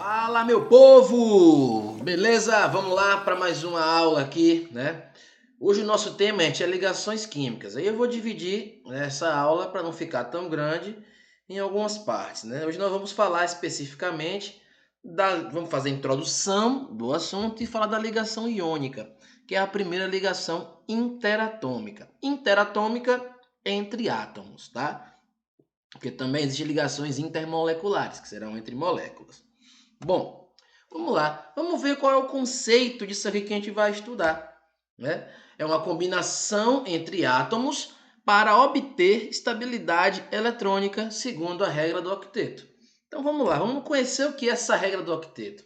Fala, meu povo! Beleza? Vamos lá para mais uma aula aqui, né? Hoje o nosso tema é ligações químicas. Aí eu vou dividir essa aula para não ficar tão grande em algumas partes, né? Hoje nós vamos falar especificamente vamos fazer a introdução do assunto e falar da ligação iônica, que é a primeira ligação interatômica. Interatômica entre átomos, tá? Porque também existem ligações intermoleculares, que serão entre moléculas. Bom, vamos lá. Vamos ver qual é o conceito disso aqui que a gente vai estudar, né? É uma combinação entre átomos para obter estabilidade eletrônica segundo a regra do octeto. Então vamos lá, vamos conhecer o que é essa regra do octeto.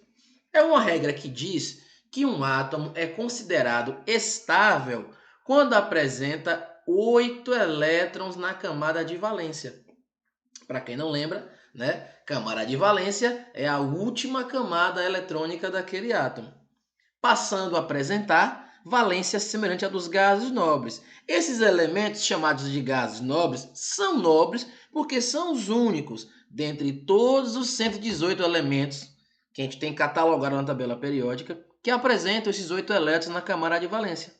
É uma regra que diz que um átomo é considerado estável quando apresenta 8 elétrons na camada de valência. Para quem não lembra, né? Camada de valência é a última camada eletrônica daquele átomo, passando a apresentar valência semelhante à dos gases nobres. Esses elementos chamados de gases nobres são nobres porque são os únicos dentre todos os 118 elementos que a gente tem catalogado na tabela periódica que apresentam esses 8 elétrons na camada de valência.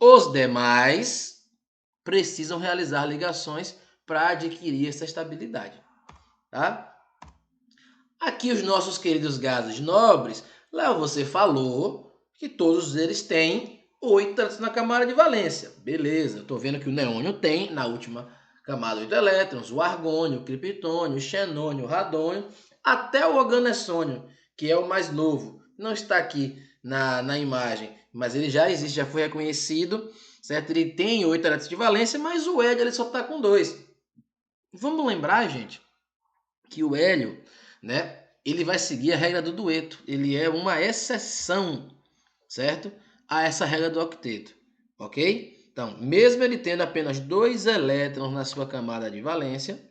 Os demais precisam realizar ligações para adquirir essa estabilidade. Tá? Aqui os nossos queridos gases nobres, lá você falou que todos eles têm 8 elétrons na camada de valência. Beleza, estou vendo que o neônio tem na última camada 8 elétrons, o argônio, o criptônio, o xenônio, o radônio, até o organessônio, que é o mais novo. Não está aqui na imagem, mas ele já existe, já foi reconhecido, certo? Ele tem 8 elétrons de valência, mas o hélio ele só está com 2. Vamos lembrar, gente, que o hélio, né, ele vai seguir a regra do dueto. Ele é uma exceção, certo? A essa regra do octeto, ok? Então, mesmo ele tendo apenas 2 elétrons na sua camada de valência,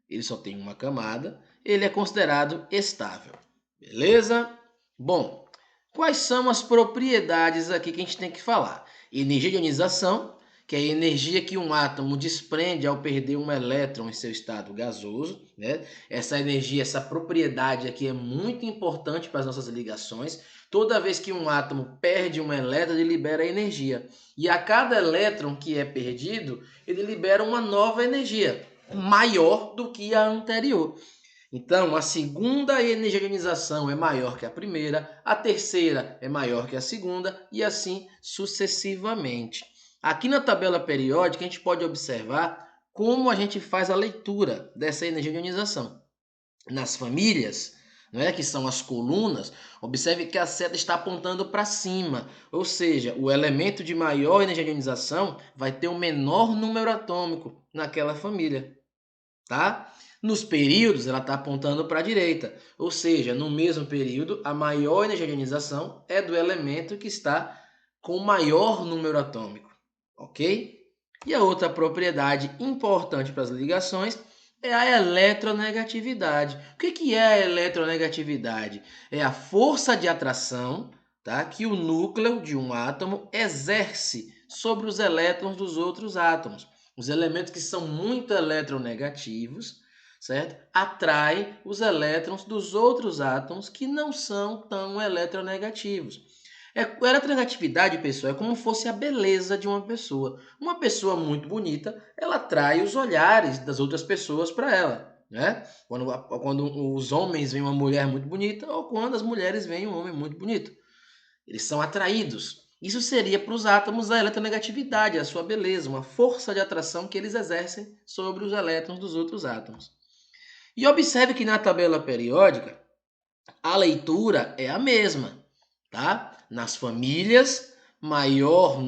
ele só tem uma camada, ele é considerado estável. Beleza? Bom, quais são as propriedades aqui que a gente tem que falar? Energia de ionização, que é a energia que um átomo desprende ao perder um elétron em seu estado gasoso, né? Essa energia, essa propriedade aqui é muito importante para as nossas ligações. Toda vez que um átomo perde um elétron, ele libera energia. E a cada elétron que é perdido, ele libera uma nova energia, maior do que a anterior. Então, a segunda energia de ionização é maior que a primeira, a terceira é maior que a segunda e assim sucessivamente. Aqui na tabela periódica, a gente pode observar como a gente faz a leitura dessa energia de ionização. Nas famílias, né, que são as colunas, observe que a seta está apontando para cima, ou seja, o elemento de maior energia de ionização vai ter um menor número atômico naquela família. Tá? Nos períodos, ela está apontando para a direita, ou seja, no mesmo período, a maior energia de ionização é do elemento que está com maior número atômico, ok? E a outra propriedade importante para as ligações é a eletronegatividade. O que é a eletronegatividade? É a força de atração, tá, que o núcleo de um átomo exerce sobre os elétrons dos outros átomos. Os elementos que são muito eletronegativos, certo? Atraem os elétrons dos outros átomos que não são tão eletronegativos. A eletronegatividade, pessoal, é como se fosse a beleza de uma pessoa. Uma pessoa muito bonita, ela atrai os olhares das outras pessoas para ela, né? Quando os homens veem uma mulher muito bonita ou quando as mulheres veem um homem muito bonito. Eles são atraídos. Isso seria para os átomos a eletronegatividade, a sua beleza, uma força de atração que eles exercem sobre os elétrons dos outros átomos. E observe que na tabela periódica a leitura é a mesma, tá? Nas famílias menor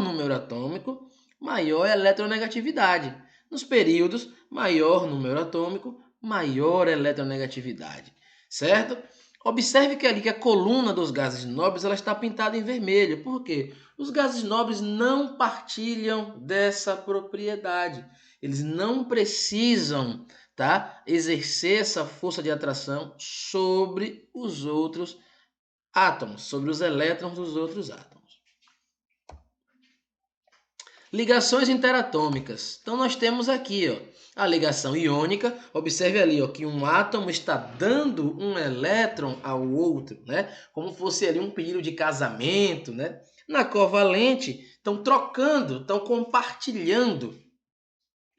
número atômico, maior eletronegatividade. Nos períodos, maior número atômico, maior eletronegatividade, certo? Observe que ali que a coluna dos gases nobres ela está pintada em vermelho. Por quê? Os gases nobres não partilham dessa propriedade. Eles não precisam, tá, exercer essa força de atração sobre os outros átomos, sobre os elétrons dos outros átomos. Ligações interatômicas. Então nós temos aqui, ó, a ligação iônica. Observe ali, ó, que um átomo está dando um elétron ao outro, né? Como fosse ali um pedido de casamento, né? Na covalente, estão trocando, estão compartilhando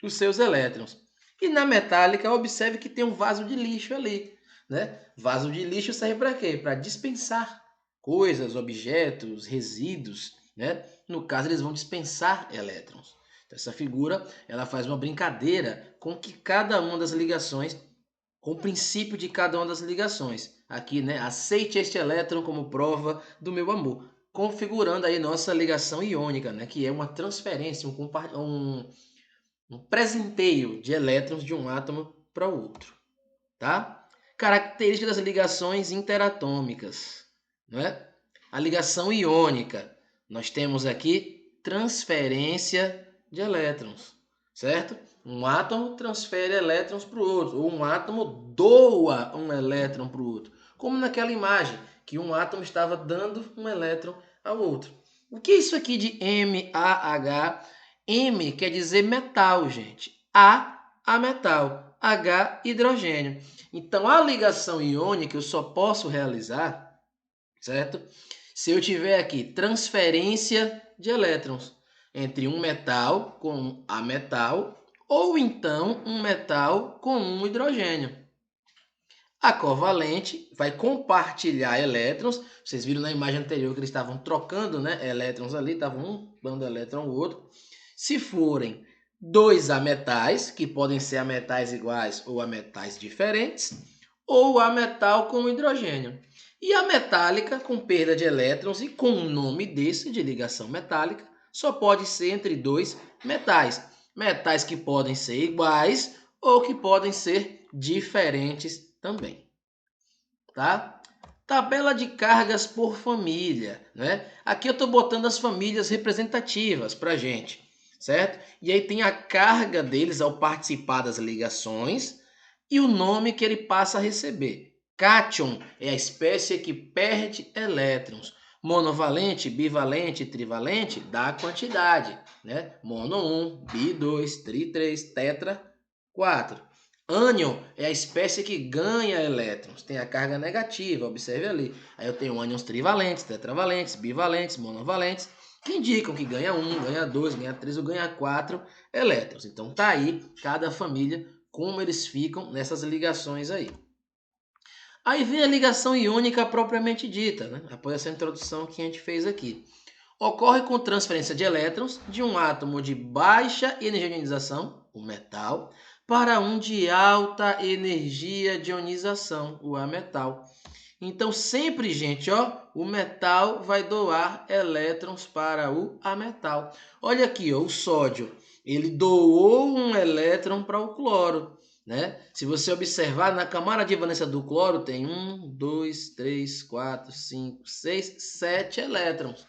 os seus elétrons. E na metálica, observe que tem um vaso de lixo ali, né? Vaso de lixo serve para quê? Para dispensar coisas, objetos, resíduos, né? No caso, eles vão dispensar elétrons. Então, essa figura, ela faz uma brincadeira com que cada uma das ligações, com o princípio de cada uma das ligações. Aqui, né? Aceite este elétron como prova do meu amor. Configurando aí nossa ligação iônica, né? Que é uma transferência, um presenteio de elétrons de um átomo para o outro, tá? Características das ligações interatômicas, né? A ligação iônica, nós temos aqui transferência de elétrons, certo? Um átomo transfere elétrons para o outro, ou um átomo doa um elétron para o outro, como naquela imagem que um átomo estava dando um elétron ao outro. O que é isso aqui de MAH? M quer dizer metal, gente. A metal. H, hidrogênio. Então, a ligação iônica eu só posso realizar, certo? Se eu tiver aqui transferência de elétrons entre um metal com a metal ou então um metal com um hidrogênio. A covalente vai compartilhar elétrons. Vocês viram na imagem anterior que eles estavam trocando, né, elétrons ali, estavam um dando elétron ao outro. Se forem dois ametais, que podem ser ametais iguais ou ametais diferentes, ou ametal com hidrogênio. E a metálica, com perda de elétrons e com o nome desse, de ligação metálica, só pode ser entre dois metais. Metais que podem ser iguais ou que podem ser diferentes também, tá? Tabela de cargas por família, né? Aqui eu estou botando as famílias representativas para gente, certo? E aí tem a carga deles ao participar das ligações e o nome que ele passa a receber. Cátion é a espécie que perde elétrons. Monovalente, bivalente, trivalente dá a quantidade, né? Mono 1, bi 2, tri 3, tetra 4. Ânion é a espécie que ganha elétrons, tem a carga negativa, observe ali. Aí eu tenho ânions trivalentes, tetravalentes, bivalentes, monovalentes, que indicam que ganha 1, ganha 2, ganha 3 ou ganha 4 elétrons. Então tá aí cada família, como eles ficam nessas ligações aí. Aí vem a ligação iônica propriamente dita, né? Após essa introdução que a gente fez aqui. Ocorre com transferência de elétrons de um átomo de baixa energia de ionização, o metal, para um de alta energia de ionização, o ametal. Então, sempre, gente, ó, o metal vai doar elétrons para o ametal. Olha aqui, ó, o sódio, ele doou um elétron para o cloro, né? Se você observar, na camada de valência do cloro tem 1, 2, 3, 4, 5, 6, 7 elétrons.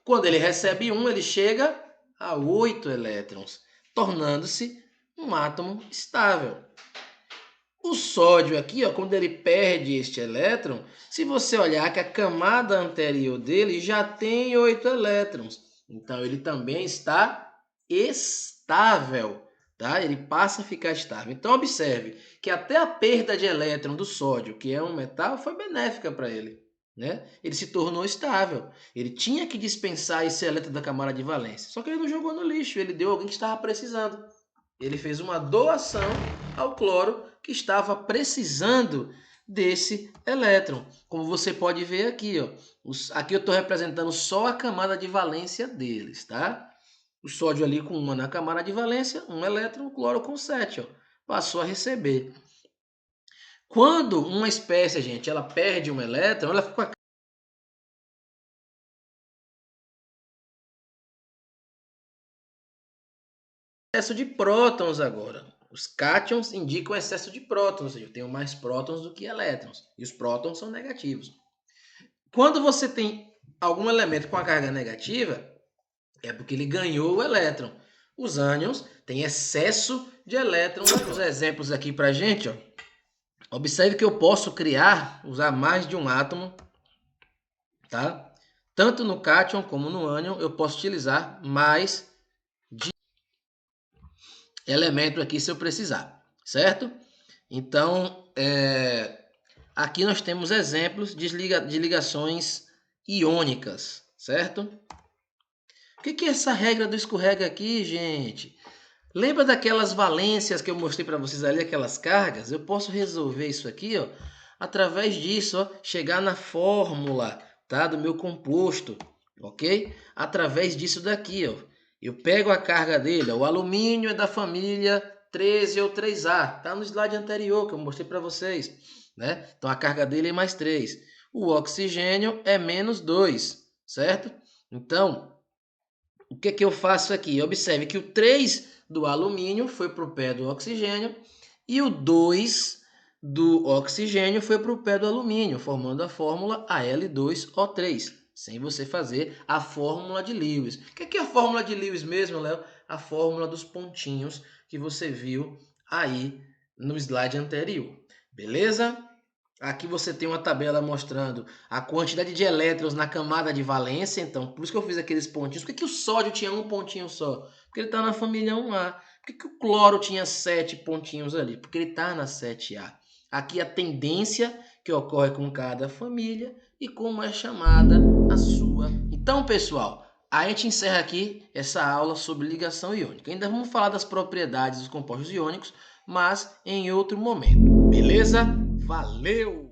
Quando ele recebe 1, ele chega a 8 elétrons, tornando-se um átomo estável. O sódio aqui, ó, quando ele perde este elétron, se você olhar que a camada anterior dele já tem 8 elétrons. Então, ele também está estável, tá? Ele passa a ficar estável. Então, observe que até a perda de elétron do sódio, que é um metal, foi benéfica para ele, né? Ele se tornou estável. Ele tinha que dispensar esse elétron da camada de valência. Só que ele não jogou no lixo, ele deu a alguém que estava precisando. Ele fez uma doação ao cloro que estava precisando desse elétron. Como você pode ver aqui, ó, aqui eu estou representando só a camada de valência deles, tá? O sódio ali com 1 na camada de valência, 1 elétron, o cloro com 7, ó, passou a receber. Quando uma espécie, gente, ela perde um elétron, ela fica com a excesso de prótons agora. Os cátions indicam excesso de prótons, ou seja, eu tenho mais prótons do que elétrons. E os prótons são negativos. Quando você tem algum elemento com a carga negativa, é porque ele ganhou o elétron. Os ânions têm excesso de elétrons. Os exemplos aqui para a gente, ó. Observe que eu posso usar mais de um átomo, tá? Tanto no cátion como no ânion, eu posso utilizar mais elemento aqui se eu precisar, certo? Então, aqui nós temos exemplos de ligações iônicas, certo? O que é essa regra do escorrega aqui, gente? Lembra daquelas valências que eu mostrei para vocês ali, aquelas cargas? Eu posso resolver isso aqui, ó, através disso, ó, chegar na fórmula, tá, do meu composto, ok? Através disso daqui, ó. Eu pego a carga dele, ó, o alumínio é da família 13 ou 3A, tá no slide anterior que eu mostrei para vocês, né? Então a carga dele é mais 3. O oxigênio é menos 2, certo? Então, o que que eu faço aqui? Observe que o 3 do alumínio foi para o pé do oxigênio e o 2 do oxigênio foi para o pé do alumínio, formando a fórmula Al2O3, sem você fazer a fórmula de Lewis. O que é a fórmula de Lewis mesmo, Léo? A fórmula dos pontinhos que você viu aí no slide anterior. Beleza? Aqui você tem uma tabela mostrando a quantidade de elétrons na camada de valência. Então, por isso que eu fiz aqueles pontinhos. Por que o sódio tinha um pontinho só? Porque ele está na família 1A. Por que o cloro tinha 7 pontinhos ali? Porque ele está na 7A. Aqui a tendência que ocorre com cada família e como é chamada a sua. Então, pessoal, a gente encerra aqui essa aula sobre ligação iônica. Ainda vamos falar das propriedades dos compostos iônicos, mas em outro momento. Beleza? Valeu!